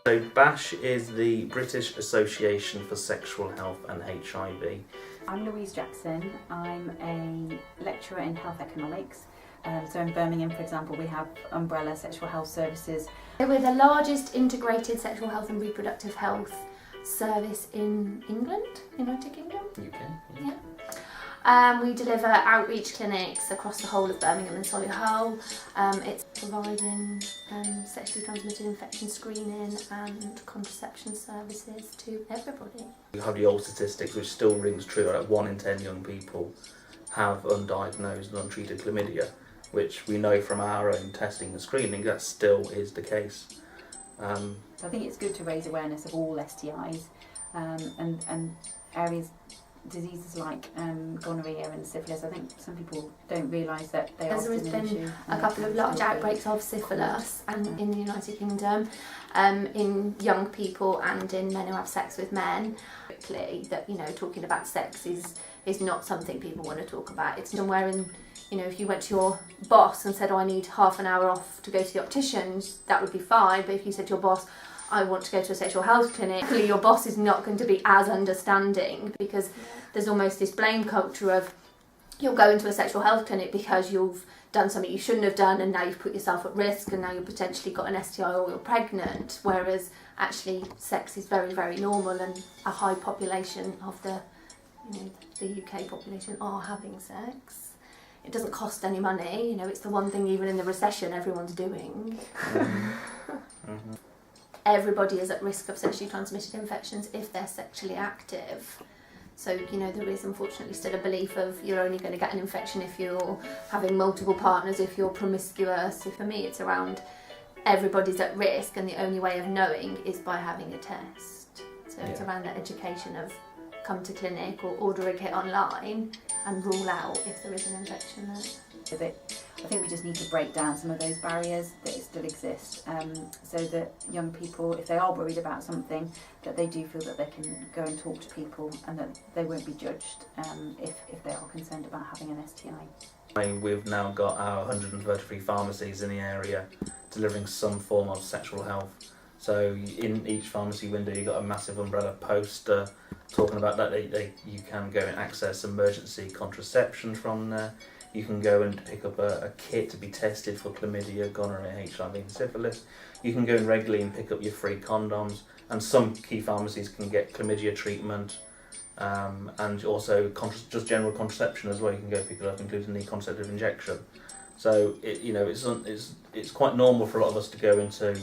So BASH is the British Association for Sexual Health and HIV. I'm Louise Jackson. I'm a lecturer in health economics. So in Birmingham, for example, we have umbrella sexual health services. We're the largest integrated sexual health and reproductive health service in England, United Kingdom. UK. Yeah. We deliver outreach clinics across the whole of Birmingham and Solihull. It's providing sexually transmitted infection screening and contraception services to everybody. We have the old statistics, which still rings true, that 1 in 10 young people have undiagnosed and untreated chlamydia, which we know from our own testing and screening that still is the case. I think it's good to raise awareness of all STIs and areas, diseases like gonorrhea and syphilis. I think some people don't realise that they are There's often been an issue. a couple of large outbreaks of syphilis and in the United Kingdom, in young people and in men who have sex with men. That, you know, talking about sex is not something people want to talk about. It's somewhere in, you know, if you went to your boss and said, oh, I need half an hour off to go to the opticians, that would be fine. But if you said to your boss, I want to go to a sexual health clinic, your boss is not going to be as understanding, because there's almost this blame culture of you'll go into a sexual health clinic because you've done something you shouldn't have done and now you've put yourself at risk and now you've potentially got an STI or you're pregnant, whereas actually sex is very, very normal and a high population of the UK population are having sex. It doesn't cost any money, you know, it's the one thing even in the recession everyone's doing. Mm-hmm. Everybody is at risk of sexually transmitted infections if they're sexually active. So, you know, there is unfortunately still a belief of you're only going to get an infection if you're having multiple partners, if you're promiscuous. So for me, it's around everybody's at risk and the only way of knowing is by having a test. So it's around that education of come to clinic or order a kit online and rule out if there is an infection there. I think we just need to break down some of those barriers that still exist, so that young people, if they are worried about something, that they do feel that they can go and talk to people and that they won't be judged if they are concerned about having an STI. We've now got our 133 pharmacies in the area delivering some form of sexual health. So in each pharmacy window you've got a massive umbrella poster talking about that. You can go and access emergency contraception from there. You can go and pick up a kit to be tested for chlamydia, gonorrhea, HIV and syphilis. You can go in regularly and pick up your free condoms, and some key pharmacies can get chlamydia treatment and also just general contraception as well. You can go pick it up, including the contraceptive injection. So it's quite normal for a lot of us to go into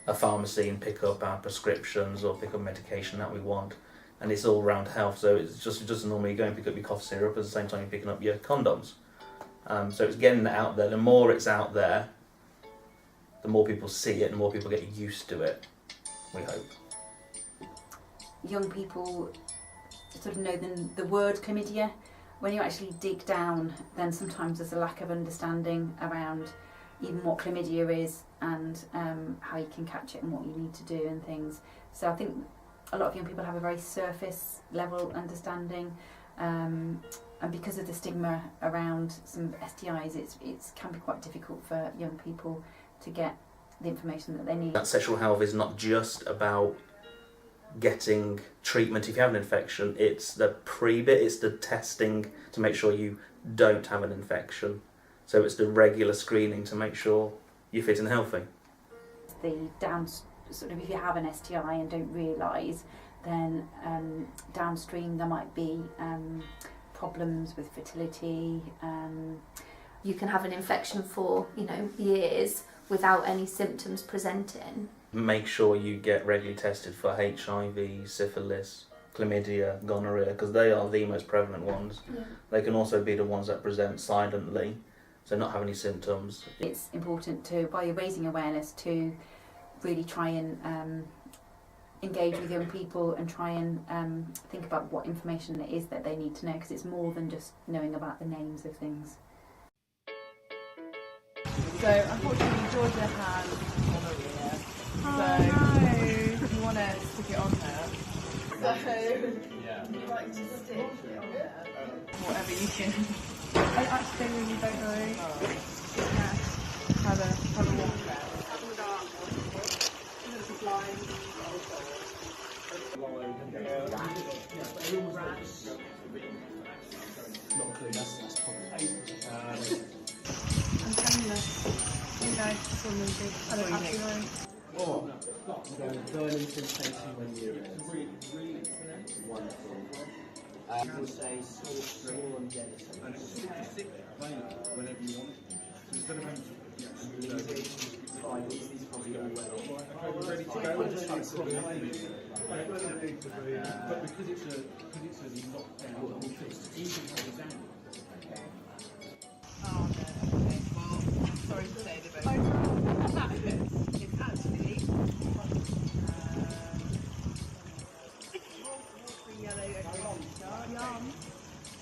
a pharmacy and pick up our prescriptions or pick up medication that we want, and it's all around health. So it's just normally you go and pick up your cough syrup at the same time you're picking up your condoms. So it's getting it out there. The more it's out there, the more people see it, the more people get used to it, we hope. Young people sort of know the word chlamydia. When you actually dig down, then sometimes there's a lack of understanding around even what chlamydia is and how you can catch it and what you need to do and things. So I think a lot of young people have a very surface level understanding. And because of the stigma around some STIs, it can be quite difficult for young people to get the information that they need. That sexual health is not just about getting treatment if you have an infection, it's the pre-bit, it's the testing to make sure you don't have an infection. So it's the regular screening to make sure you're fit and healthy. The if you have an STI and don't realise, then downstream there might be problems with fertility. You can have an infection for, years without any symptoms presenting. Make sure you get regularly tested for HIV, syphilis, chlamydia, gonorrhea, because they are the most prevalent ones. Yeah. They can also be the ones that present silently, so not have any symptoms. It's important to, by raising awareness, to really try and engage with young people and try and think about what information it is that they need to know, because it's more than just knowing about the names of things. So unfortunately Georgia has gonorrhea. So you want to stick it on her. So you like to stick it on her. Whatever you can. I actually really don't know. Yeah. Have a walk around. Have a dark. This is blind. just want to think. I don't actually know. Or burning sensation when you're wonderful. We'll say sore on jealousy. And it's 66 available whenever you want. So instead of having to ready to go and just but because it's a lockdown, it's easy to design. Oh no, okay. Well, sorry to say that, but it's actually watery yellow, yum,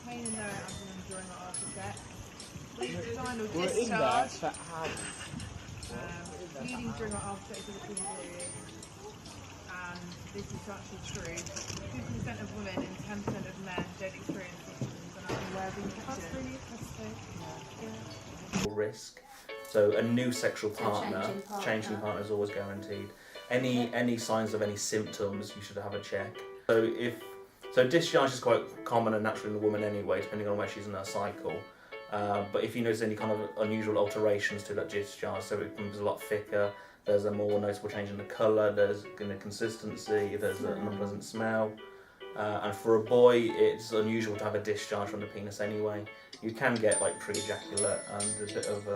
pain in the abdomen during our afterset, vaginal discharge, bleeding during our afterset is a period, and this is actually true. 50% of women and 10% of men don't experience these symptoms and are aware of the infection. That's really interesting. Risk. So a new sexual partner, changing partner. is always guaranteed. Any signs of any symptoms, you should have a check. So discharge is quite common and natural in the woman anyway, depending on where she's in her cycle. But if you notice any kind of unusual alterations to that discharge, so it becomes a lot thicker, there's a more noticeable change in the colour, there's in the consistency, there's an unpleasant smell. And for a boy, it's unusual to have a discharge from the penis anyway. You can get like pre-ejaculate and a bit of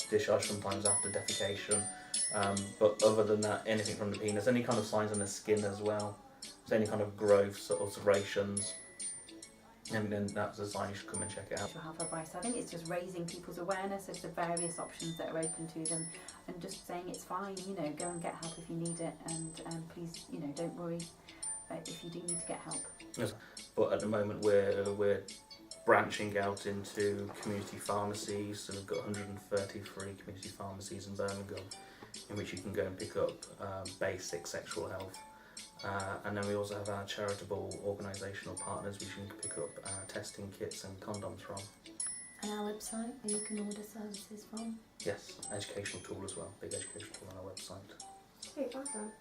discharge sometimes after defecation. But other than that, anything from the penis, any kind of signs on the skin as well. So any kind of growths or ulcerations, and then that's a sign you should come and check it out. Health advice. I think it's just raising people's awareness of the various options that are open to them, and just saying it's fine. You know, go and get help if you need it, and please, you know, don't worry if you do need to get help. Yes. But at the moment we're branching out into community pharmacies. So we've got 133 community pharmacies in Birmingham, in which you can go and pick up basic sexual health. And then we also have our charitable organisational partners which you can pick up testing kits and condoms from. And our website where you can order services from. Yes, educational tool as well, big educational tool on our website. Sweet, awesome.